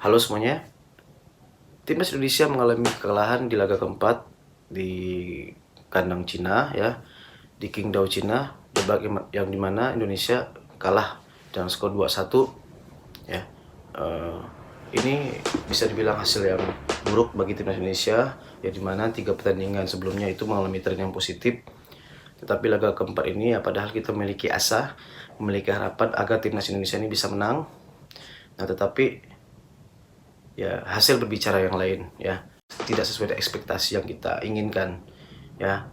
Halo semuanya, timnas Indonesia mengalami kekalahan di laga keempat di kandang Cina ya, di Qingdao Cina, yang dimana Indonesia kalah dengan skor 2-1 ya. Eh, ini bisa dibilang hasil yang buruk bagi timnas Indonesia ya, dimana 3 pertandingan sebelumnya itu mengalami tren yang positif. Tetapi laga keempat ini ya, padahal kita memiliki asa, memiliki harapan agar timnas Indonesia ini bisa menang. Nah, tetapi ya hasil berbicara yang lain ya, tidak sesuai dengan ekspektasi yang kita inginkan ya.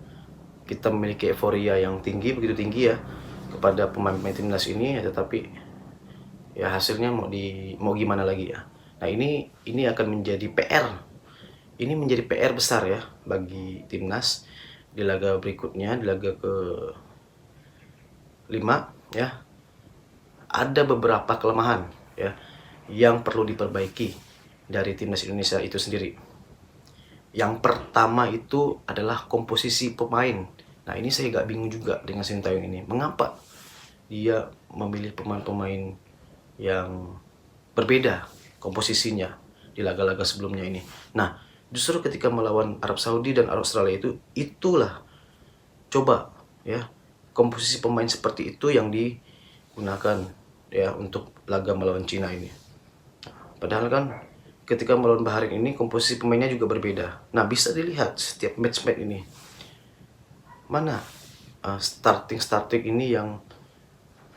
Kita memiliki euforia yang tinggi, begitu tinggi ya, kepada pemain-pemain timnas ini ya, tetapi ya hasilnya mau gimana lagi ya. Nah, ini akan menjadi PR, ini menjadi PR besar ya bagi timnas di laga berikutnya, di laga ke 5 ya. Ada beberapa kelemahan ya yang perlu diperbaiki dari timnas Indonesia itu sendiri. Yang pertama itu adalah komposisi pemain. Nah, ini saya agak bingung juga dengan Sintayong ini. Mengapa dia memilih pemain-pemain yang berbeda komposisinya di laga-laga sebelumnya ini. Nah, justru ketika melawan Arab Saudi dan Australia itulah coba ya, komposisi pemain seperti itu yang digunakan ya untuk laga melawan Cina ini. Padahal kan ketika melawan Bahrain ini komposisi pemainnya juga berbeda. Nah, bisa dilihat setiap match-match ini mana starting ini yang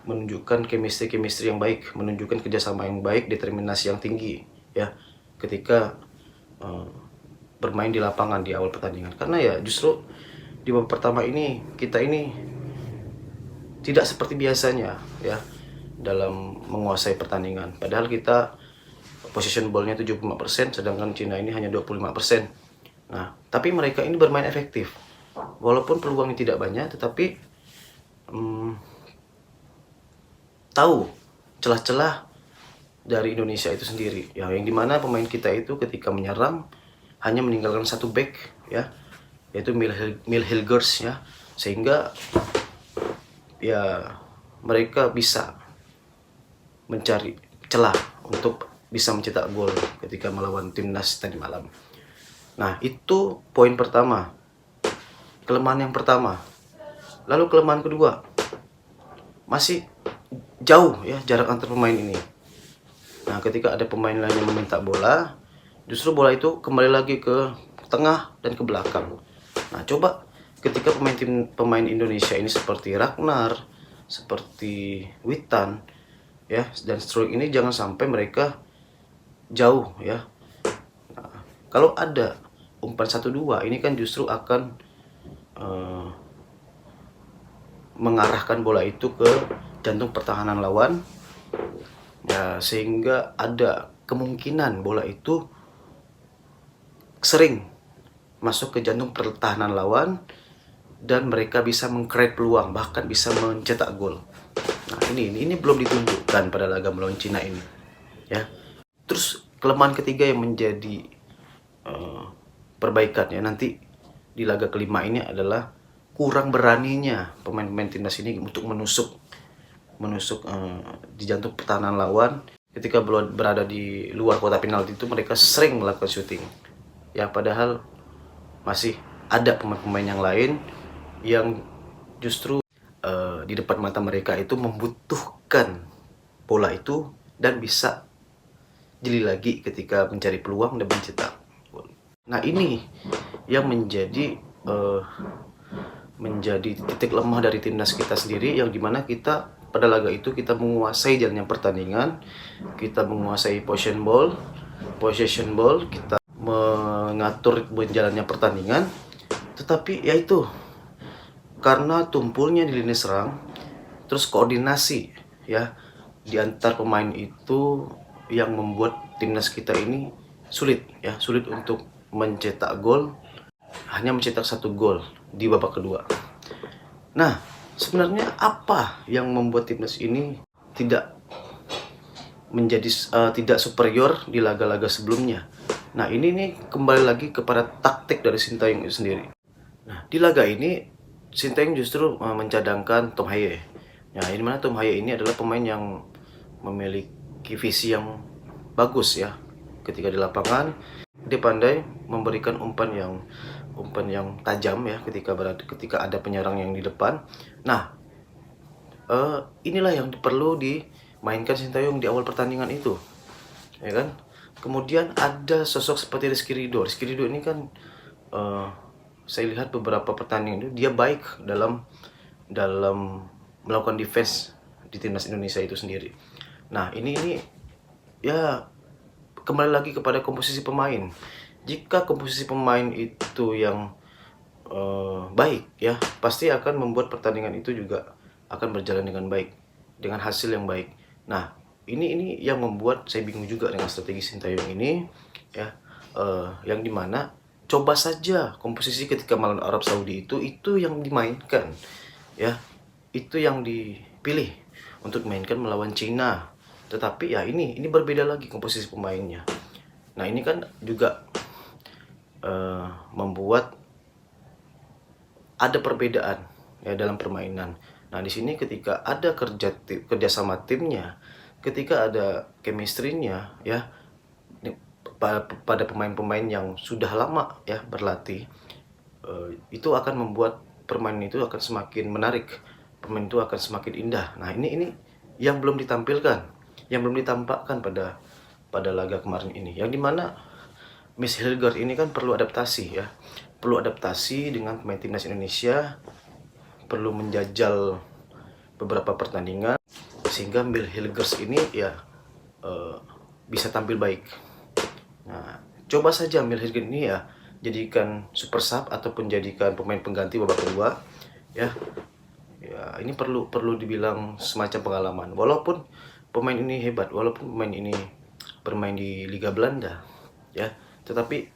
menunjukkan chemistry yang baik, menunjukkan kerjasama yang baik, determinasi yang tinggi ya ketika bermain di lapangan di awal pertandingan. Karena ya justru di babak pertama ini kita ini tidak seperti biasanya ya dalam menguasai pertandingan. Padahal kita possession ball-nya 75%, sedangkan Cina ini hanya 25%. Nah, tapi mereka ini bermain efektif. Walaupun peluangnya tidak banyak, tetapi tahu celah-celah dari Indonesia itu sendiri. Ya, yang dimana pemain kita itu ketika menyerang hanya meninggalkan satu back ya, yaitu Mil Hilgers ya, sehingga ya mereka bisa mencari celah untuk bisa mencetak gol ketika melawan timnas tadi malam. Nah, itu poin pertama, kelemahan yang pertama. Lalu kelemahan kedua, masih jauh ya jarak antar pemain ini. Nah, ketika ada pemain lain yang meminta bola, justru bola itu kembali lagi ke tengah dan ke belakang. Nah, coba ketika pemain Indonesia ini seperti Ragnar, seperti Witan ya, dan Struik ini jangan sampai mereka jauh ya. Nah, kalau ada umpan 1-2 ini kan justru akan mengarahkan bola itu ke jantung pertahanan lawan ya, sehingga ada kemungkinan bola itu sering masuk ke jantung pertahanan lawan dan mereka bisa meng-create peluang, bahkan bisa mencetak gol. Nah, ini belum ditunjukkan pada laga melawan Cina ini ya. Terus kelemahan ketiga yang menjadi perbaikannya nanti di laga kelima ini adalah kurang beraninya pemain-pemain timnas ini untuk menusuk di jantung pertahanan lawan. Ketika berada di luar kotak penalti itu mereka sering melakukan shooting ya, padahal masih ada pemain-pemain yang lain yang justru di depan mata mereka itu membutuhkan bola itu dan bisa jeli lagi ketika mencari peluang dan mencetak. Nah, ini yang menjadi titik lemah dari timnas kita sendiri, yang dimana kita pada laga itu kita menguasai jalannya pertandingan, kita menguasai possession ball, kita mengatur berjalannya pertandingan, tetapi yaitu karena tumpulnya di lini serang, terus koordinasi ya di antar pemain itu yang membuat timnas kita ini sulit untuk mencetak gol, hanya mencetak 1 gol di babak kedua. Nah, sebenarnya apa yang membuat timnas ini tidak menjadi tidak superior di laga-laga sebelumnya? Nah, ini nih kembali lagi kepada taktik dari Sintayong itu sendiri. Nah, di laga ini Sintayong justru mencadangkan Tom Haye. Nah, ini mana Tom Haye ini adalah pemain yang memiliki visi yang bagus ya, ketika di lapangan. Dia pandai memberikan umpan yang tajam ya ketika ada penyerang yang di depan. Nah, inilah yang perlu dimainkan Sintayong di awal pertandingan itu, ya kan? Kemudian ada sosok seperti Rizky Ridho. Rizky Ridho ini kan saya lihat beberapa pertandingan itu dia baik dalam melakukan defense di timnas Indonesia itu sendiri. Nah, ini ya kembali lagi kepada komposisi pemain. Jika komposisi pemain itu yang baik ya, pasti akan membuat pertandingan itu juga akan berjalan dengan baik, dengan hasil yang baik. Nah, ini yang membuat saya bingung juga dengan strategi Sintayong ini ya, yang dimana coba saja komposisi ketika melawan Arab Saudi itu yang dimainkan ya, itu yang dipilih untuk mainkan melawan Cina. Tetapi ya ini berbeda lagi komposisi pemainnya. Nah, ini kan juga membuat ada perbedaan ya dalam permainan. Nah, di sini ketika ada kerjasama timnya, ketika ada chemistry-nya ya pada pemain-pemain yang sudah lama ya berlatih, itu akan membuat permainan itu akan semakin menarik, permainan itu akan semakin indah. Nah, ini yang belum ditampilkan, yang belum ditampakkan pada laga kemarin ini, yang dimana Miss Hilgard ini kan perlu adaptasi ya, perlu adaptasi dengan pemain timnas Indonesia, perlu menjajal beberapa pertandingan sehingga Miss Hilgers ini ya bisa tampil baik. Nah, coba saja Miss Hilgers ini ya jadikan super sub ataupun jadikan pemain pengganti babak kedua ya. Ya, ini perlu dibilang semacam pengalaman. Walaupun pemain ini hebat, walaupun pemain ini bermain di Liga Belanda ya, tetapi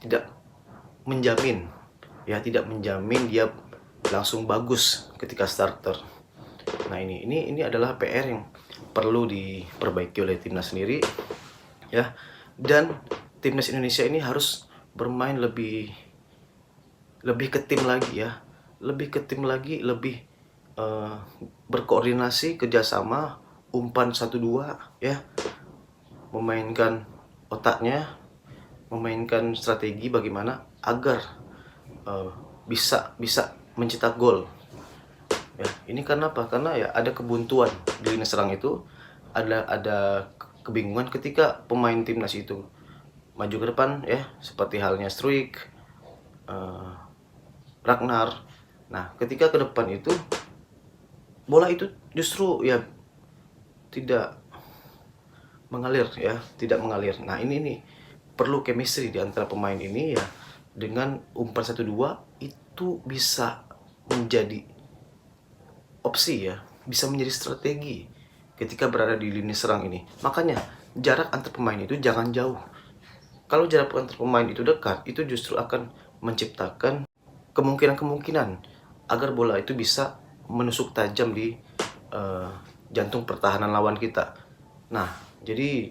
tidak menjamin ya, tidak menjamin dia langsung bagus ketika starter. Nah, ini adalah PR yang perlu diperbaiki oleh timnas sendiri ya, dan timnas Indonesia ini harus bermain lebih ke tim lagi ya, lebih ke tim lagi, lebih berkoordinasi, kerjasama, umpan 1-2 ya, memainkan otaknya, memainkan strategi bagaimana agar bisa mencetak gol. Ya, ini karena apa? Karena ya ada kebuntuan di lini serang itu, ada kebingungan ketika pemain timnas itu maju ke depan ya, seperti halnya Struijk, Ragnar. Nah, ketika ke depan itu bola itu justru ya tidak mengalir ya, tidak mengalir. Nah, ini perlu chemistry di antara pemain ini ya, dengan umpan 1-2 itu bisa menjadi opsi ya, bisa menjadi strategi ketika berada di lini serang ini. Makanya jarak antar pemain itu jangan jauh. Kalau jarak antar pemain itu dekat, itu justru akan menciptakan kemungkinan agar bola itu bisa menusuk tajam di jantung pertahanan lawan kita. Nah, jadi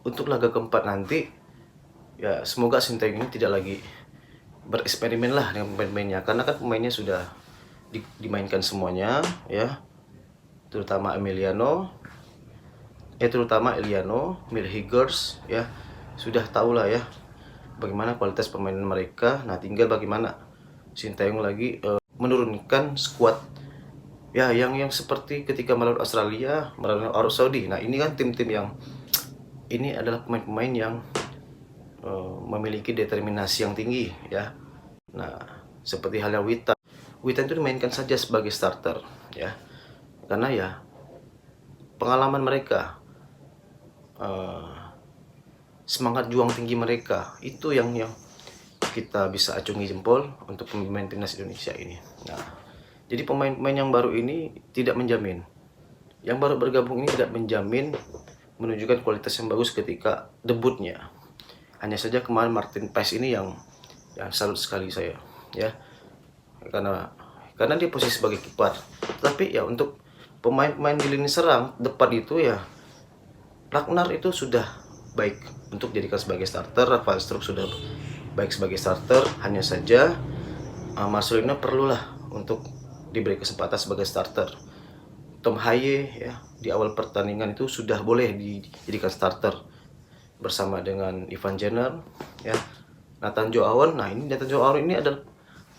untuk laga keempat nanti ya semoga Sintayong ini tidak lagi bereksperimen lah dengan pemain-pemainnya, karena kan pemainnya sudah dimainkan semuanya ya, terutama Eliano, Mill Higgers ya, sudah tahu lah ya bagaimana kualitas permainan mereka. Nah, tinggal bagaimana Sintayong lagi menurunkan skuad ya, yang seperti ketika melawan Australia, melawan Arab Saudi. Nah, ini kan tim-tim yang ini adalah pemain-pemain yang memiliki determinasi yang tinggi ya. Nah, seperti halnya Witan itu dimainkan saja sebagai starter ya, karena ya pengalaman mereka, semangat juang tinggi mereka itu yang kita bisa acungi jempol untuk pemain timnas Indonesia ini. Nah, jadi pemain-pemain yang baru ini tidak menjamin, yang baru bergabung ini tidak menjamin menunjukkan kualitas yang bagus ketika debutnya. Hanya saja kemarin Martin Paes ini yang salut sekali saya ya, karena dia posisi sebagai kiper. Tapi ya untuk pemain-pemain di lini serang depan itu ya, Ragnar itu sudah baik untuk dijadikan sebagai starter, Rafael Struijk sudah baik sebagai starter. Hanya saja Marcelino perlulah untuk diberi kesempatan sebagai starter. Tom Haye ya di awal pertandingan itu sudah boleh dijadikan starter. bersama dengan Ivan Jenner, ya, Nathan Joe Owen. Nah, ini Nathan Joe Owen ini adalah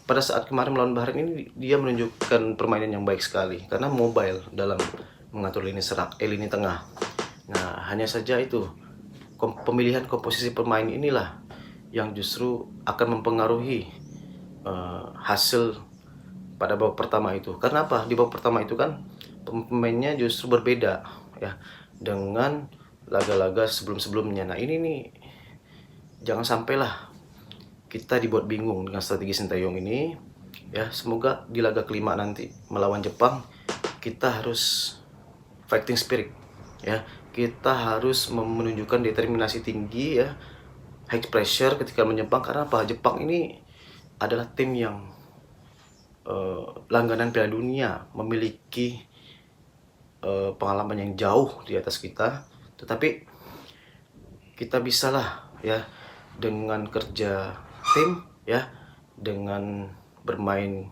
pada saat kemarin melawan Bahrain ini dia menunjukkan permainan yang baik sekali karena mobile dalam mengatur lini tengah. Nah, hanya saja itu pemilihan komposisi pemain inilah yang justru akan mempengaruhi hasil pada babak pertama itu. Karena apa? Di babak pertama itu kan pemainnya justru berbeda ya dengan laga-laga sebelum-sebelumnya. Nah, ini nih jangan sampailah kita dibuat bingung dengan strategi Sinteyong ini ya. Semoga di laga kelima nanti melawan Jepang kita harus fighting spirit ya, kita harus menunjukkan determinasi tinggi ya, high pressure ketika menyerang. Karena apa? Jepang ini adalah tim yang langganan Piala Dunia, memiliki pengalaman yang jauh di atas kita, tetapi kita bisalah ya dengan kerja tim ya, dengan bermain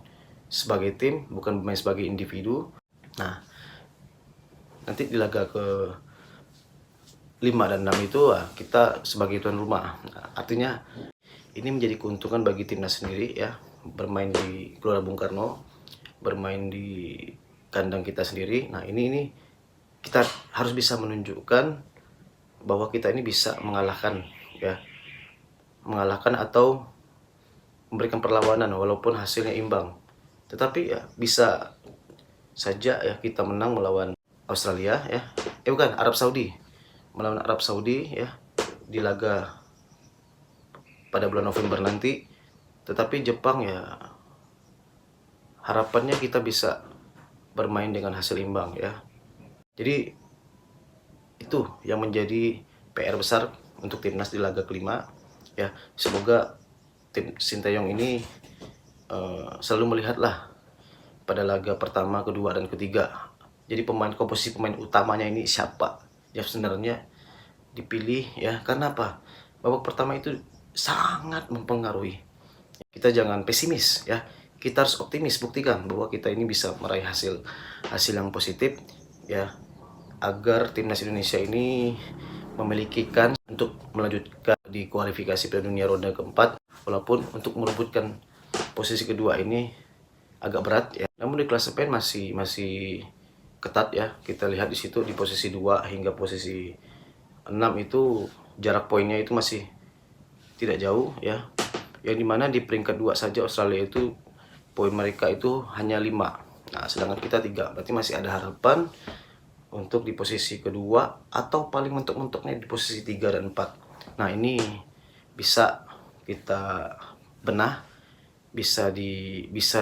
sebagai tim bukan bermain sebagai individu. Nah, nanti di laga ke 5 dan 6 itu kita sebagai tuan rumah. Nah, artinya ini menjadi keuntungan bagi timnas sendiri ya, bermain di Gelora Bung Karno, bermain di kandang kita sendiri. Nah, ini kita harus bisa menunjukkan bahwa kita ini bisa mengalahkan ya, mengalahkan atau memberikan perlawanan walaupun hasilnya imbang. Tetapi ya bisa saja ya kita menang melawan Australia ya. Bukan, Arab Saudi. Melawan Arab Saudi ya di laga pada bulan November nanti. Tetapi Jepang ya harapannya kita bisa bermain dengan hasil imbang ya. Jadi itu yang menjadi PR besar untuk timnas di laga kelima ya. Semoga tim Sinteyong ini selalu melihatlah pada laga pertama, kedua, dan ketiga. Jadi komposisi pemain utamanya ini siapa yang sebenarnya dipilih ya. Karena apa? Babak pertama itu sangat mempengaruhi. Kita jangan pesimis ya. Kita harus optimis, buktikan bahwa kita ini bisa meraih hasil yang positif ya, agar timnas Indonesia ini memiliki kans untuk melanjutkan di kualifikasi Piala Dunia ronde keempat. Walaupun untuk merebutkan posisi kedua ini agak berat ya. Namun di klasemen masih ketat ya. Kita lihat di situ di posisi 2 hingga posisi 6 itu jarak poinnya itu masih tidak jauh ya. Yang dimana di peringkat 2 saja Australia itu poin mereka itu hanya 5. Nah, sedangkan kita 3. Berarti masih ada harapan untuk di posisi kedua atau paling mentok-mentoknya di posisi 3 dan 4. Nah, ini bisa kita benah, bisa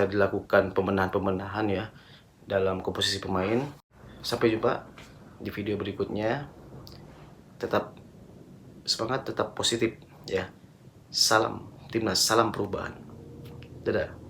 dilakukan pemenahan ya dalam komposisi pemain. Sampai jumpa di video berikutnya. Tetap semangat, tetap positif ya. Salam timnas, salam perubahan. Dadah.